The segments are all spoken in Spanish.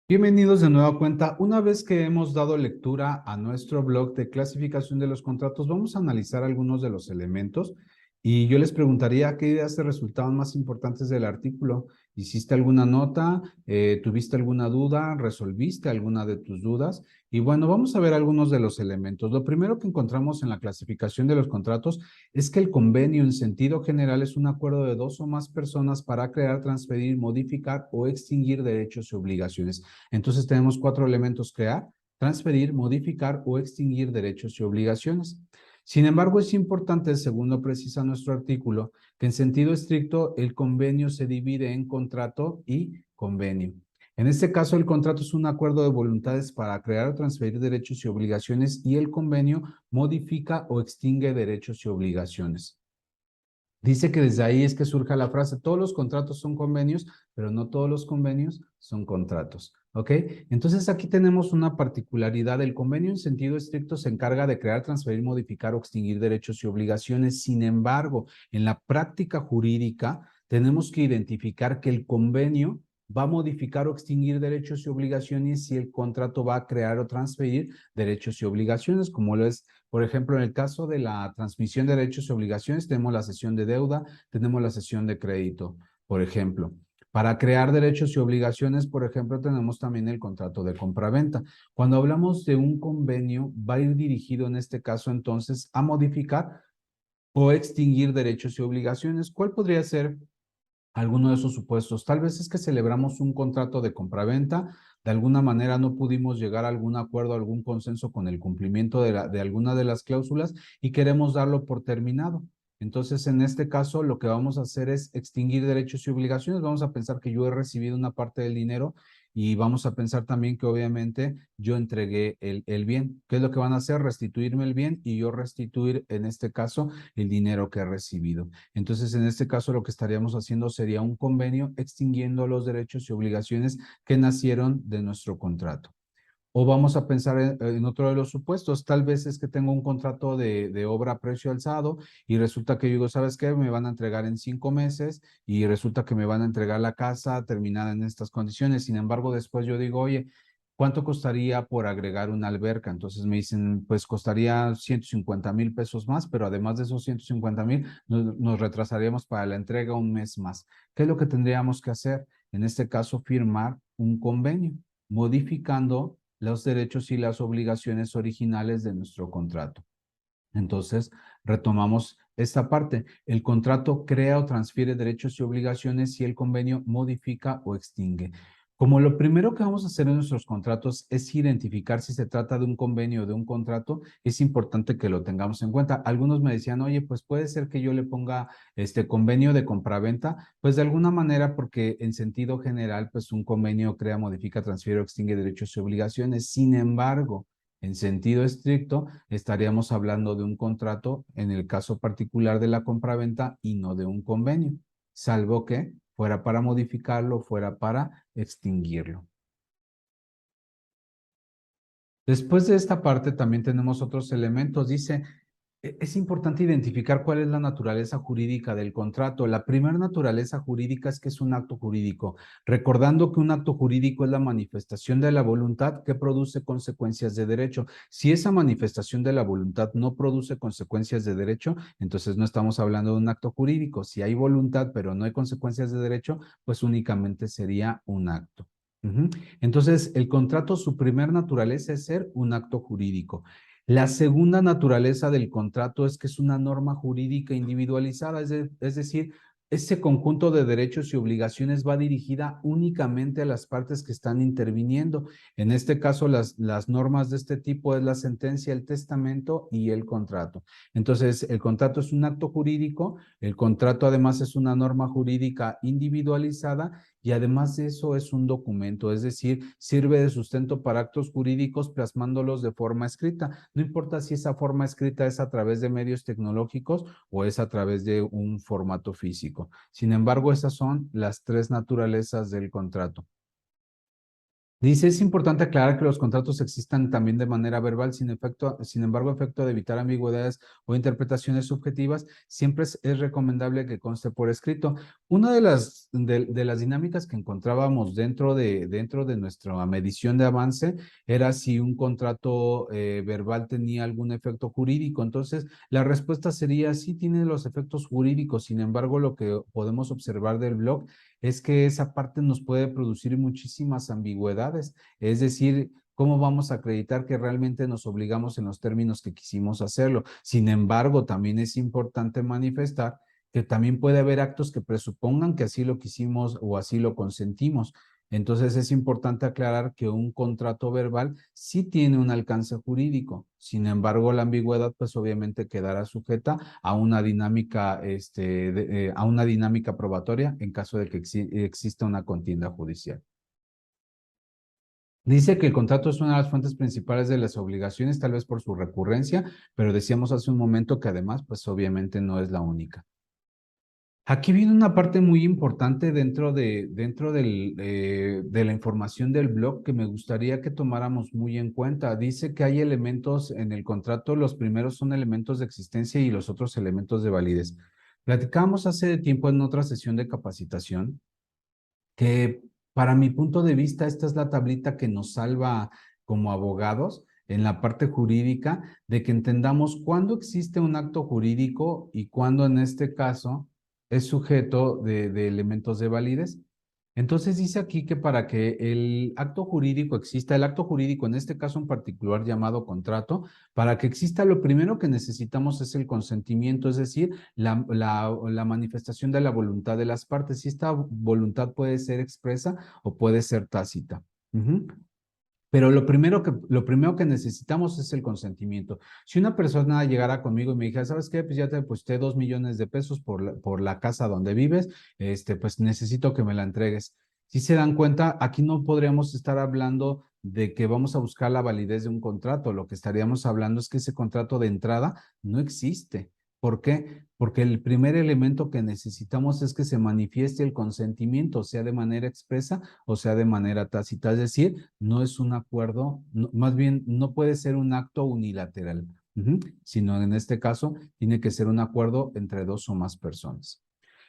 Bienvenidos de nueva cuenta. Una vez que hemos dado lectura a nuestro blog de clasificación de los contratos, vamos a analizar algunos de los elementos y yo les preguntaría qué ideas te resultaban más importantes del artículo. ¿Hiciste alguna nota? ¿Tuviste alguna duda? ¿Resolviste alguna de tus dudas? Y bueno, vamos a ver algunos de los elementos. Lo primero que encontramos en la clasificación de los contratos es que el convenio en sentido general es un acuerdo de dos o más personas para crear, transferir, modificar o extinguir derechos y obligaciones. Entonces tenemos cuatro elementos: crear, transferir, modificar o extinguir derechos y obligaciones. Sin embargo, es importante, según lo precisa nuestro artículo, que en sentido estricto el convenio se divide en contrato y convenio. En este caso, el contrato es un acuerdo de voluntades para crear o transferir derechos y obligaciones y el convenio modifica o extingue derechos y obligaciones. Dice que desde ahí es que surge la frase: todos los contratos son convenios, pero no todos los convenios son contratos. ¿Ok? Entonces aquí tenemos una particularidad. El convenio en sentido estricto se encarga de crear, transferir, modificar o extinguir derechos y obligaciones. Sin embargo, en la práctica jurídica tenemos que identificar que el convenio va a modificar o extinguir derechos y obligaciones si el contrato va a crear o transferir derechos y obligaciones, como lo es, por ejemplo, en el caso de la transmisión de derechos y obligaciones, tenemos la cesión de deuda, tenemos la cesión de crédito, por ejemplo. Para crear derechos y obligaciones, por ejemplo, tenemos también el contrato de compraventa. Cuando hablamos de un convenio, va a ir dirigido en este caso entonces a modificar o extinguir derechos y obligaciones. ¿Cuál podría ser alguno de esos supuestos? Tal vez es que celebramos un contrato de compraventa, de alguna manera no pudimos llegar a algún acuerdo, a algún consenso con el cumplimiento de alguna de las cláusulas y queremos darlo por terminado. Entonces, en este caso, lo que vamos a hacer es extinguir derechos y obligaciones. Vamos a pensar que yo he recibido una parte del dinero y vamos a pensar también que obviamente yo entregué el bien. ¿Qué es lo que van a hacer? Restituirme el bien y yo restituir, en este caso, el dinero que he recibido. Entonces, en este caso, lo que estaríamos haciendo sería un convenio extinguiendo los derechos y obligaciones que nacieron de nuestro contrato. O vamos a pensar en otro de los supuestos. Tal vez es que tengo un contrato de obra a precio alzado y resulta que yo digo, ¿sabes qué? Me van a entregar en 5 meses y resulta que me van a entregar la casa terminada en estas condiciones. Sin embargo, después yo digo, oye, ¿cuánto costaría por agregar una alberca? Entonces me dicen, pues costaría 150,000 pesos más, pero además de esos 150,000, nos retrasaríamos para la entrega un mes más. ¿Qué es lo que tendríamos que hacer? En este caso, firmar un convenio, modificando los derechos y las obligaciones originales de nuestro contrato. Entonces, retomamos esta parte. El contrato crea o transfiere derechos y obligaciones si el convenio modifica o extingue. Como lo primero que vamos a hacer en nuestros contratos es identificar si se trata de un convenio o de un contrato, es importante que lo tengamos en cuenta. Algunos me decían, oye, pues puede ser que yo le ponga este convenio de compraventa, pues de alguna manera, porque en sentido general, pues un convenio crea, modifica, transfiere o extingue derechos y obligaciones. Sin embargo, en sentido estricto, estaríamos hablando de un contrato en el caso particular de la compraventa y no de un convenio, salvo que fuera para modificarlo, fuera para extinguirlo. Después de esta parte también tenemos otros elementos. Dice, es importante identificar cuál es la naturaleza jurídica del contrato. La primera naturaleza jurídica es que es un acto jurídico, recordando que un acto jurídico es la manifestación de la voluntad que produce consecuencias de derecho. Si esa manifestación de la voluntad no produce consecuencias de derecho, entonces no estamos hablando de un acto jurídico. Si hay voluntad pero no hay consecuencias de derecho, pues únicamente sería un acto. Entonces, el contrato, su primer naturaleza es ser un acto jurídico. La segunda naturaleza del contrato es que es una norma jurídica individualizada, es decir, ese conjunto de derechos y obligaciones va dirigida únicamente a las partes que están interviniendo. En este caso, las normas de este tipo es la sentencia, el testamento y el contrato. Entonces, el contrato es un acto jurídico, el contrato además es una norma jurídica individualizada y además de eso es un documento, es decir, sirve de sustento para actos jurídicos plasmándolos de forma escrita. No importa si esa forma escrita es a través de medios tecnológicos o es a través de un formato físico. Sin embargo, esas son las tres naturalezas del contrato. Dice, es importante aclarar que los contratos existan también de manera verbal, sin embargo, a efecto de evitar ambigüedades o interpretaciones subjetivas, siempre es recomendable que conste por escrito. Una de las dinámicas que encontrábamos dentro de nuestra medición de avance era si un contrato verbal tenía algún efecto jurídico. Entonces, la respuesta sería sí tiene los efectos jurídicos, sin embargo, lo que podemos observar del blog es que esa parte nos puede producir muchísimas ambigüedades. Es decir, ¿cómo vamos a acreditar que realmente nos obligamos en los términos que quisimos hacerlo? Sin embargo, también es importante manifestar que también puede haber actos que presupongan que así lo quisimos o así lo consentimos. Entonces es importante aclarar que un contrato verbal sí tiene un alcance jurídico. Sin embargo, la ambigüedad pues obviamente quedará sujeta a una dinámica, a una dinámica probatoria en caso de que exista una contienda judicial. Dice que el contrato es una de las fuentes principales de las obligaciones, tal vez por su recurrencia, pero decíamos hace un momento que además, pues obviamente no es la única. Aquí viene una parte muy importante de la información del blog que me gustaría que tomáramos muy en cuenta. Dice que hay elementos en el contrato, los primeros son elementos de existencia y los otros elementos de validez. Platicamos hace tiempo en otra sesión de capacitación que para mi punto de vista esta es la tablita que nos salva como abogados en la parte jurídica de que entendamos cuándo existe un acto jurídico y cuándo en este caso es sujeto de elementos de validez. Entonces dice aquí que para que el acto jurídico exista, el acto jurídico en este caso en particular llamado contrato, para que exista lo primero que necesitamos es el consentimiento, es decir, la manifestación de la voluntad de las partes. Y esta voluntad puede ser expresa o puede ser tácita. Ujú. Pero lo primero que necesitamos es el consentimiento. Si una persona llegara conmigo y me dijera, ¿sabes qué? Pues ya te deposité 2 millones de pesos por la casa donde vives, pues necesito que me la entregues. Si se dan cuenta, aquí no podríamos estar hablando de que vamos a buscar la validez de un contrato. Lo que estaríamos hablando es que ese contrato de entrada no existe. ¿Por qué? Porque el primer elemento que necesitamos es que se manifieste el consentimiento, sea de manera expresa o sea de manera tácita. Es decir, no es un acuerdo, más bien no puede ser un acto unilateral, sino en este caso tiene que ser un acuerdo entre dos o más personas.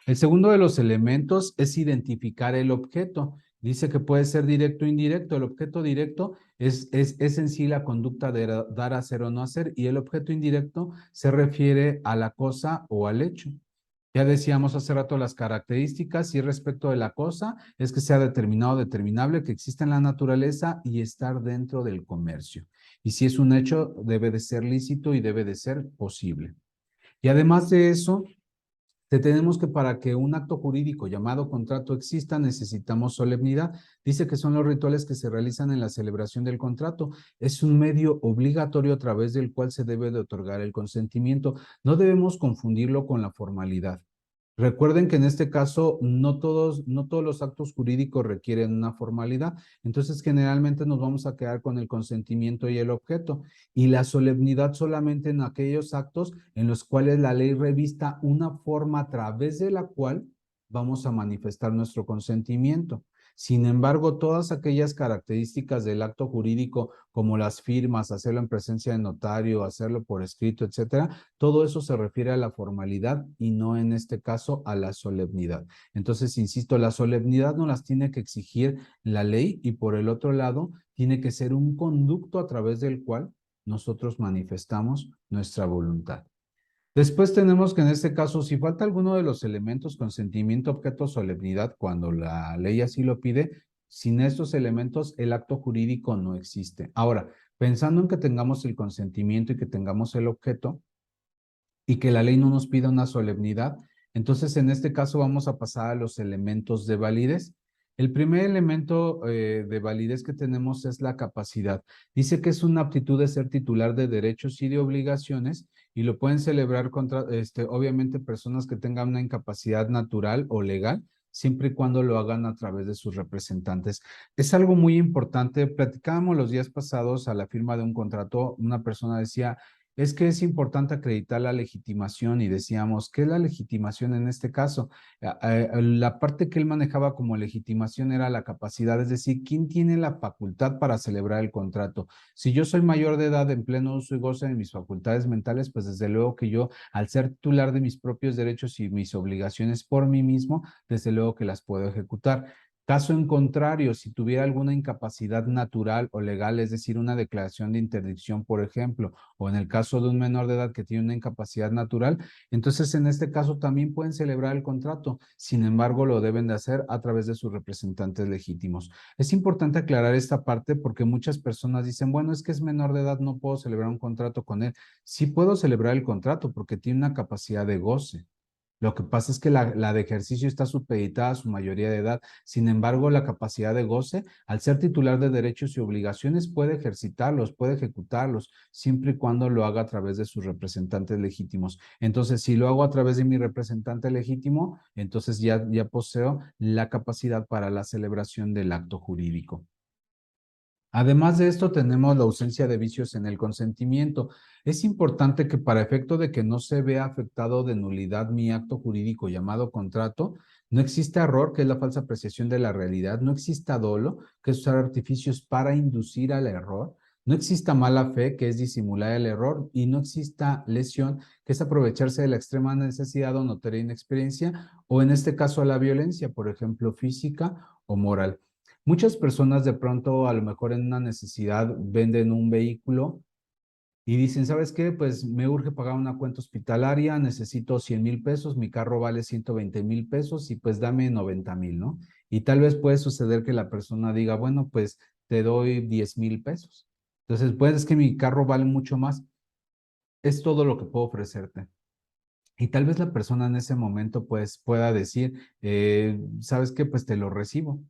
El segundo de los elementos es identificar el objeto. Dice que puede ser directo o indirecto. El objeto directo es en sí la conducta de dar, hacer o no hacer, y el objeto indirecto se refiere a la cosa o al hecho. Ya decíamos hace rato las características y respecto de la cosa es que sea determinado o determinable, que exista en la naturaleza y estar dentro del comercio. Y si es un hecho, debe de ser lícito y debe de ser posible. Y además de eso, tenemos que para que un acto jurídico llamado contrato exista, necesitamos solemnidad. Dice que son los rituales que se realizan en la celebración del contrato. Es un medio obligatorio a través del cual se debe de otorgar el consentimiento. No debemos confundirlo con la formalidad. Recuerden que en este caso no todos los actos jurídicos requieren una formalidad, entonces generalmente nos vamos a quedar con el consentimiento y el objeto, y la solemnidad solamente en aquellos actos en los cuales la ley revista una forma a través de la cual vamos a manifestar nuestro consentimiento. Sin embargo, todas aquellas características del acto jurídico, como las firmas, hacerlo en presencia de notario, hacerlo por escrito, etcétera, todo eso se refiere a la formalidad y no en este caso a la solemnidad. Entonces, insisto, la solemnidad no las tiene que exigir la ley y por el otro lado, tiene que ser un conducto a través del cual nosotros manifestamos nuestra voluntad. Después tenemos que en este caso, si falta alguno de los elementos, consentimiento, objeto, solemnidad, cuando la ley así lo pide, sin estos elementos el acto jurídico no existe. Ahora, pensando en que tengamos el consentimiento y que tengamos el objeto y que la ley no nos pida una solemnidad, entonces en este caso vamos a pasar a los elementos de validez. El primer elemento de validez que tenemos es la capacidad. Dice que es una aptitud de ser titular de derechos y de obligaciones y lo pueden celebrar contra, obviamente, personas que tengan una incapacidad natural o legal, siempre y cuando lo hagan a través de sus representantes. Es algo muy importante. Platicábamos los días pasados a la firma de un contrato, una persona decía, Es que es importante acreditar la legitimación y decíamos, ¿qué es la legitimación en este caso? La parte que él manejaba como legitimación era la capacidad, es decir, ¿quién tiene la facultad para celebrar el contrato? Si yo soy mayor de edad en pleno uso y goce de mis facultades mentales, pues desde luego que yo, al ser titular de mis propios derechos y mis obligaciones por mí mismo, desde luego que las puedo ejecutar. Caso en contrario, si tuviera alguna incapacidad natural o legal, es decir, una declaración de interdicción, por ejemplo, o en el caso de un menor de edad que tiene una incapacidad natural, entonces en este caso también pueden celebrar el contrato. Sin embargo, lo deben de hacer a través de sus representantes legítimos. Es importante aclarar esta parte porque muchas personas dicen, bueno, es que es menor de edad, no puedo celebrar un contrato con él. Sí puedo celebrar el contrato porque tiene una capacidad de goce. Lo que pasa es que la de ejercicio está supeditada a su mayoría de edad. Sin embargo, la capacidad de goce, al ser titular de derechos y obligaciones, puede ejercitarlos, puede ejecutarlos, siempre y cuando lo haga a través de sus representantes legítimos. Entonces, si lo hago a través de mi representante legítimo, entonces ya poseo la capacidad para la celebración del acto jurídico. Además de esto, tenemos la ausencia de vicios en el consentimiento. Es importante que para efecto de que no se vea afectado de nulidad mi acto jurídico llamado contrato, no exista error, que es la falsa apreciación de la realidad, no exista dolo, que es usar artificios para inducir al error, no exista mala fe, que es disimular el error, y no exista lesión, que es aprovecharse de la extrema necesidad o notoria inexperiencia, o en este caso la violencia, por ejemplo, física o moral. Muchas personas de pronto, a lo mejor en una necesidad, venden un vehículo y dicen, ¿sabes qué? Pues me urge pagar una cuenta hospitalaria, necesito 100,000 pesos, mi carro vale 120,000 pesos y pues dame 90,000, ¿no? Y tal vez puede suceder que la persona diga, bueno, pues te doy 10,000 pesos. Entonces, pues es que mi carro vale mucho más, es todo lo que puedo ofrecerte. Y tal vez la persona en ese momento pues pueda decir, ¿sabes qué? Pues te lo recibo,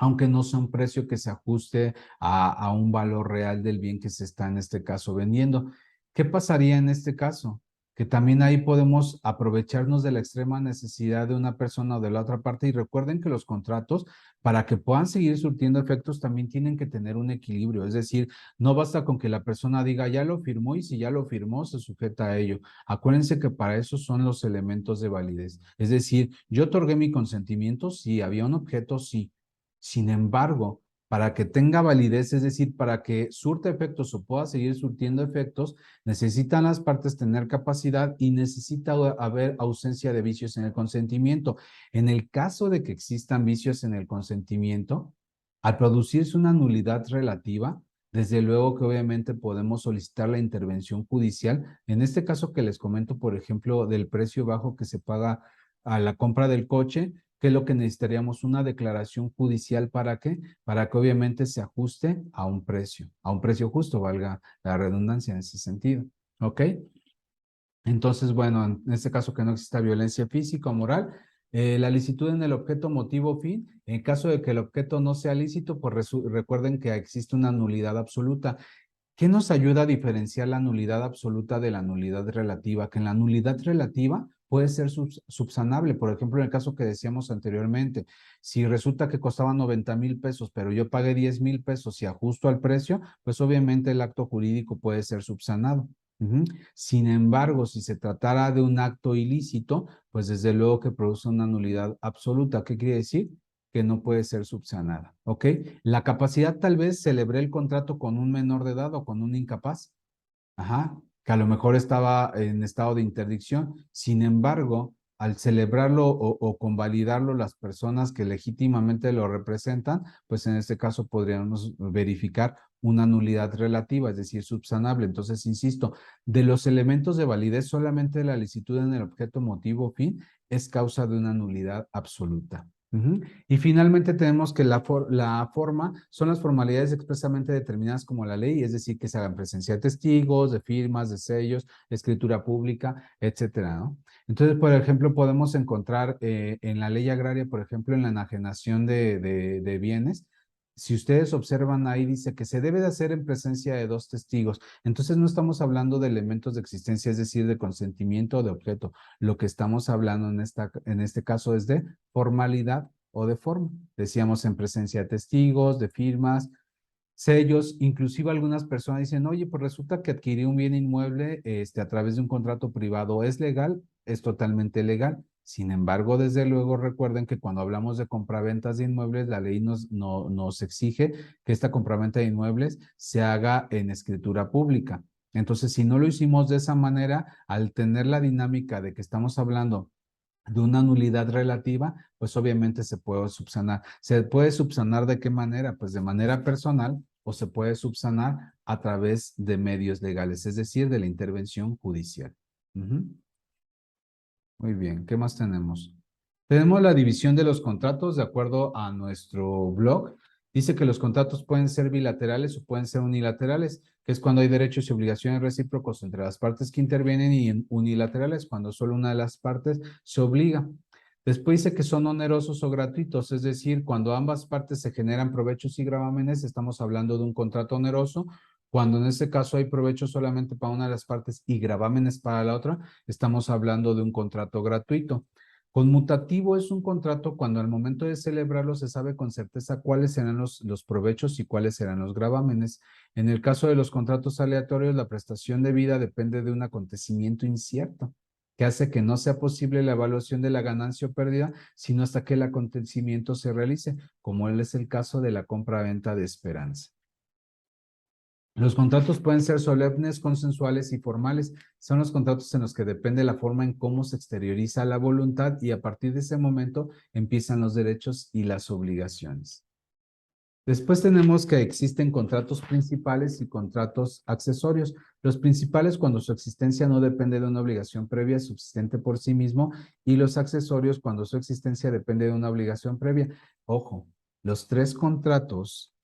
aunque no sea un precio que se ajuste a un valor real del bien que se está en este caso vendiendo. ¿Qué pasaría en este caso? Que también ahí podemos aprovecharnos de la extrema necesidad de una persona o de la otra parte. Y recuerden que los contratos, para que puedan seguir surtiendo efectos, también tienen que tener un equilibrio. Es decir, no basta con que la persona diga, ya lo firmó y si ya lo firmó, se sujeta a ello. Acuérdense que para eso son los elementos de validez. Es decir, yo otorgué mi consentimiento, sí, había un objeto, sí. Sin embargo, para que tenga validez, es decir, para que surta efectos o pueda seguir surtiendo efectos, necesitan las partes tener capacidad y necesita haber ausencia de vicios en el consentimiento. En el caso de que existan vicios en el consentimiento, al producirse una nulidad relativa, desde luego que obviamente podemos solicitar la intervención judicial. En este caso que les comento, por ejemplo, del precio bajo que se paga a la compra del coche, ¿qué es lo que necesitaríamos? Una declaración judicial. ¿Para qué? Para que obviamente se ajuste a un precio justo, valga la redundancia en ese sentido. ¿Ok? Entonces, bueno, en este caso que no exista violencia física o moral, la licitud en el objeto, motivo, fin. En caso de que el objeto no sea lícito, pues recuerden que existe una nulidad absoluta. ¿Qué nos ayuda a diferenciar la nulidad absoluta de la nulidad relativa? Que en la nulidad relativa puede ser subsanable. Por ejemplo, en el caso que decíamos anteriormente, si resulta que costaba 90,000 pesos, pero yo pagué 10,000 pesos y ajusto al precio, pues obviamente el acto jurídico puede ser subsanado. Ujú. Sin embargo, si se tratara de un acto ilícito, pues desde luego que produce una nulidad absoluta. ¿Qué quiere decir? Que no puede ser subsanada, ¿ok? La capacidad tal vez celebré el contrato con un menor de edad o con un incapaz, ajá, que a lo mejor estaba en estado de interdicción. Sin embargo, al celebrarlo o convalidarlo las personas que legítimamente lo representan, pues en este caso podríamos verificar una nulidad relativa, es decir, subsanable. Entonces, insisto, de los elementos de validez, solamente la licitud en el objeto, motivo, fin, es causa de una nulidad absoluta. Ujú. Y finalmente tenemos que la forma son las formalidades expresamente determinadas como la ley, es decir, que se hagan presencia de testigos, de firmas, de sellos, de escritura pública, etcétera, ¿no? Entonces, por ejemplo, podemos encontrar en la ley agraria, por ejemplo, en la enajenación de bienes, si ustedes observan ahí, dice que se debe de hacer en presencia de dos testigos. Entonces, no estamos hablando de elementos de existencia, es decir, de consentimiento o de objeto. Lo que estamos hablando en este caso es de formalidad o de forma. Decíamos en presencia de testigos, de firmas, sellos, inclusive algunas personas dicen, oye, pues resulta que adquirí un bien inmueble a través de un contrato privado. ¿Es legal? Es totalmente legal. Sin embargo, desde luego recuerden que cuando hablamos de compraventas de inmuebles, la ley nos exige que esta compraventa de inmuebles se haga en escritura pública. Entonces, si no lo hicimos de esa manera, al tener la dinámica de que estamos hablando de una nulidad relativa, pues obviamente se puede subsanar. ¿Se puede subsanar de qué manera? Pues de manera personal o se puede subsanar a través de medios legales, es decir, de la intervención judicial. Ujú. Muy bien, ¿qué más tenemos? Tenemos la división de los contratos de acuerdo a nuestro blog. Dice que los contratos pueden ser bilaterales o pueden ser unilaterales, que es cuando hay derechos y obligaciones recíprocos entre las partes que intervienen, y unilaterales cuando solo una de las partes se obliga. Después dice que son onerosos o gratuitos, es decir, cuando ambas partes se generan provechos y gravámenes, estamos hablando de un contrato oneroso. Cuando en este caso hay provechos solamente para una de las partes y gravámenes para la otra, estamos hablando de un contrato gratuito. Conmutativo es un contrato cuando al momento de celebrarlo se sabe con certeza cuáles serán los provechos y cuáles serán los gravámenes. En el caso de los contratos aleatorios, la prestación debida depende de un acontecimiento incierto, que hace que no sea posible la evaluación de la ganancia o pérdida, sino hasta que el acontecimiento se realice, como es el caso de la compra-venta de esperanza. Los contratos pueden ser solemnes, consensuales y formales. Son los contratos en los que depende la forma en cómo se exterioriza la voluntad y a partir de ese momento empiezan los derechos y las obligaciones. Después tenemos que existen contratos principales y contratos accesorios. Los principales cuando su existencia no depende de una obligación previa subsistente por sí mismo, y los accesorios cuando su existencia depende de una obligación previa. Ojo, los tres contratos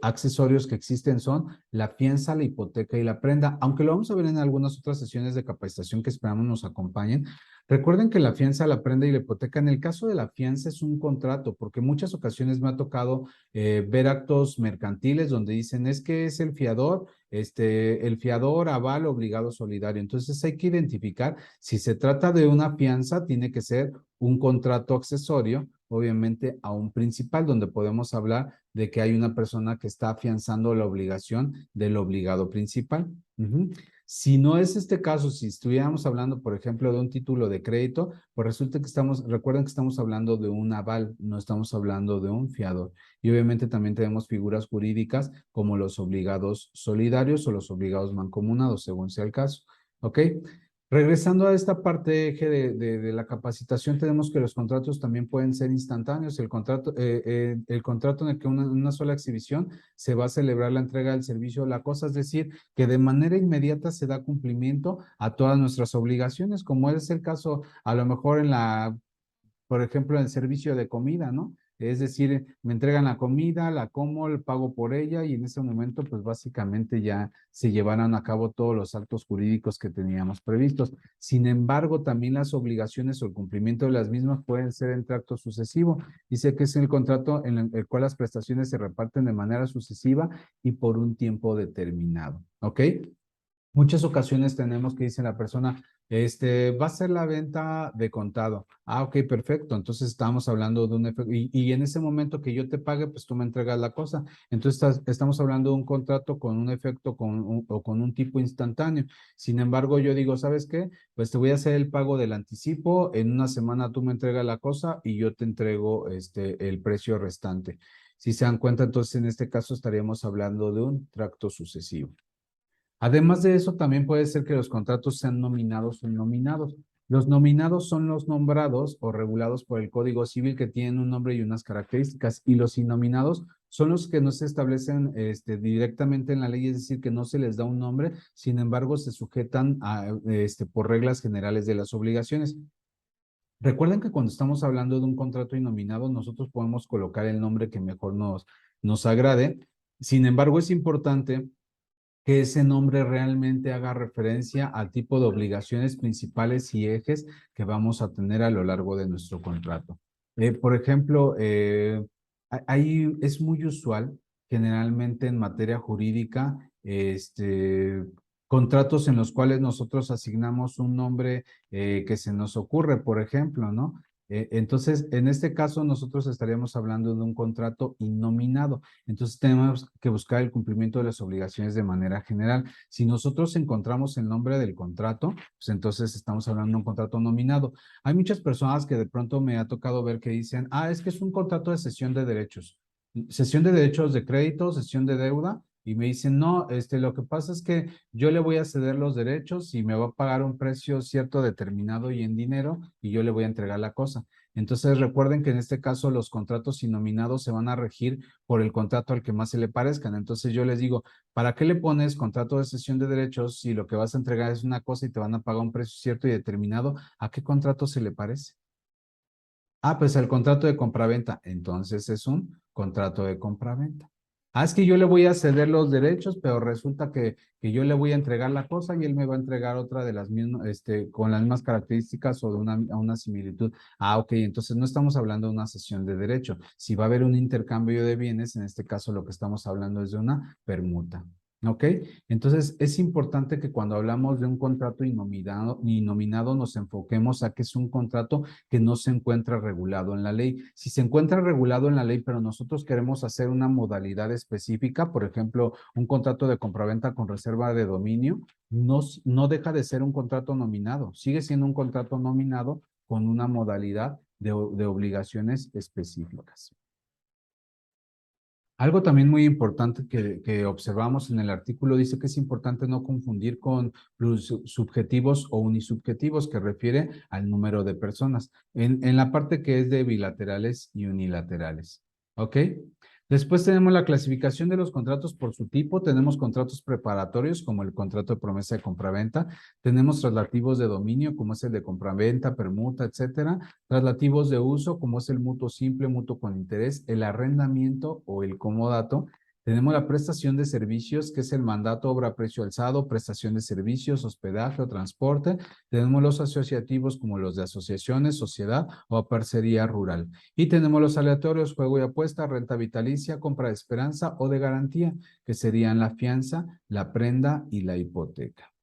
accesorios que existen son la fianza, la hipoteca y la prenda, aunque lo vamos a ver en algunas otras sesiones de capacitación que esperamos nos acompañen. Recuerden que la fianza, la prenda y la hipoteca, en el caso de la fianza es un contrato, porque en muchas ocasiones me ha tocado ver actos mercantiles donde dicen es que es el fiador aval obligado solidario. Entonces hay que identificar si se trata de una fianza, tiene que ser un contrato accesorio, obviamente a un principal, donde podemos hablar de que hay una persona que está afianzando la obligación del obligado principal. Si no es este caso, si estuviéramos hablando, por ejemplo, de un título de crédito, pues resulta que recuerden que estamos hablando de un aval, no estamos hablando de un fiador. Y obviamente también tenemos figuras jurídicas como los obligados solidarios o los obligados mancomunados, según sea el caso. ¿Ok? Regresando a esta parte eje de la capacitación, tenemos que los contratos también pueden ser instantáneos. El contrato en el que una sola exhibición se va a celebrar la entrega del servicio o la cosa, es decir, que de manera inmediata se da cumplimiento a todas nuestras obligaciones, como es el caso a lo mejor por ejemplo, en el servicio de comida, ¿no? Es decir, me entregan la comida, la como, le pago por ella y en ese momento, pues básicamente ya se llevarán a cabo todos los actos jurídicos que teníamos previstos. Sin embargo, también las obligaciones o el cumplimiento de las mismas pueden ser en tracto sucesivo. Dice que es el contrato en el cual las prestaciones se reparten de manera sucesiva y por un tiempo determinado. ¿Ok? Muchas ocasiones tenemos que dice la persona, va a ser la venta de contado. Ah, ok, perfecto. Entonces estamos hablando de un efecto, y en ese momento que yo te pague, pues tú me entregas la cosa. Entonces estamos hablando de un contrato con un efecto o con un tipo instantáneo. Sin embargo, yo digo, ¿sabes qué? Pues te voy a hacer el pago del anticipo. En una semana tú me entregas la cosa y yo te entrego el precio restante. Si se dan cuenta, entonces en este caso estaríamos hablando de un tracto sucesivo. Además de eso, también puede ser que los contratos sean nominados o innominados. Los nominados son los nombrados o regulados por el Código Civil que tienen un nombre y unas características, y los innominados son los que no se establecen directamente en la ley, es decir, que no se les da un nombre, sin embargo, se sujetan por reglas generales de las obligaciones. Recuerden que cuando estamos hablando de un contrato innominado, nosotros podemos colocar el nombre que mejor nos agrade. Sin embargo, es importante que ese nombre realmente haga referencia al tipo de obligaciones principales y ejes que vamos a tener a lo largo de nuestro contrato. Por ejemplo, es muy usual, generalmente en materia jurídica, contratos en los cuales nosotros asignamos un nombre que se nos ocurre, por ejemplo, ¿no? Entonces, en este caso, nosotros estaríamos hablando de un contrato innominado. Entonces, tenemos que buscar el cumplimiento de las obligaciones de manera general. Si nosotros encontramos el nombre del contrato, pues entonces estamos hablando de un contrato nominado. Hay muchas personas que de pronto me ha tocado ver que dicen, es que es un contrato de cesión de derechos. Cesión de derechos de crédito, cesión de deuda. Y me dicen, no, lo que pasa es que yo le voy a ceder los derechos y me va a pagar un precio cierto determinado y en dinero y yo le voy a entregar la cosa. Entonces recuerden que en este caso los contratos innominados se van a regir por el contrato al que más se le parezcan. Entonces yo les digo, ¿para qué le pones contrato de cesión de derechos si lo que vas a entregar es una cosa y te van a pagar un precio cierto y determinado? ¿A qué contrato se le parece? Pues el contrato de compraventa. Entonces es un contrato de compraventa. Es que yo le voy a ceder los derechos, pero resulta que yo le voy a entregar la cosa y él me va a entregar otra de las mismas, con las mismas características o de una similitud. Ok, entonces no estamos hablando de una cesión de derecho. Si va a haber un intercambio de bienes, en este caso lo que estamos hablando es de una permuta. ¿Ok? Entonces, es importante que cuando hablamos de un contrato innominado nos enfoquemos a que es un contrato que no se encuentra regulado en la ley. Si se encuentra regulado en la ley, pero nosotros queremos hacer una modalidad específica, por ejemplo, un contrato de compraventa con reserva de dominio, no deja de ser un contrato nominado, sigue siendo un contrato nominado con una modalidad de obligaciones específicas. Algo también muy importante que observamos en el artículo dice que es importante no confundir con subjetivos o unisubjetivos, que refiere al número de personas, en la parte que es de bilaterales y unilaterales. ¿Ok? Después tenemos la clasificación de los contratos por su tipo. Tenemos contratos preparatorios, como el contrato de promesa de compraventa. Tenemos traslativos de dominio, como es el de compraventa, permuta, etcétera. Traslativos de uso, como es el mutuo simple, mutuo con interés, el arrendamiento o el comodato. Tenemos la prestación de servicios, que es el mandato obra a precio alzado, prestación de servicios, hospedaje o transporte. Tenemos los asociativos, como los de asociaciones, sociedad o parcería rural. Y tenemos los aleatorios, juego y apuesta, renta vitalicia, compra de esperanza o de garantía, que serían la fianza, la prenda y la hipoteca.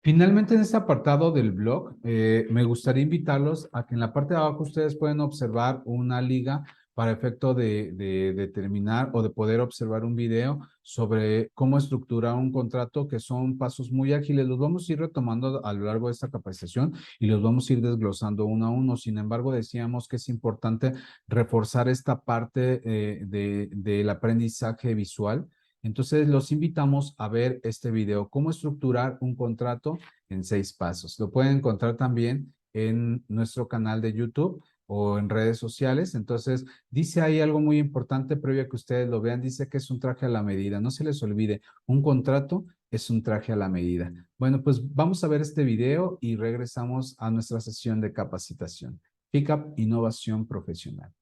Finalmente, en este apartado del blog, me gustaría invitarlos a que en la parte de abajo ustedes pueden observar una liga para efecto de determinar o de poder observar un video sobre cómo estructurar un contrato, que son pasos muy ágiles. Los vamos a ir retomando a lo largo de esta capacitación y los vamos a ir desglosando uno a uno. Sin embargo, decíamos que es importante reforzar esta parte del aprendizaje visual. Entonces, los invitamos a ver este video, cómo estructurar un contrato en 6 pasos. Lo pueden encontrar también en nuestro canal de YouTube o en redes sociales. Entonces, dice ahí algo muy importante previo a que ustedes lo vean. Dice que es un traje a la medida. No se les olvide, un contrato es un traje a la medida. Bueno, pues vamos a ver este video y regresamos a nuestra sesión de capacitación. Pick Up Innovación Profesional.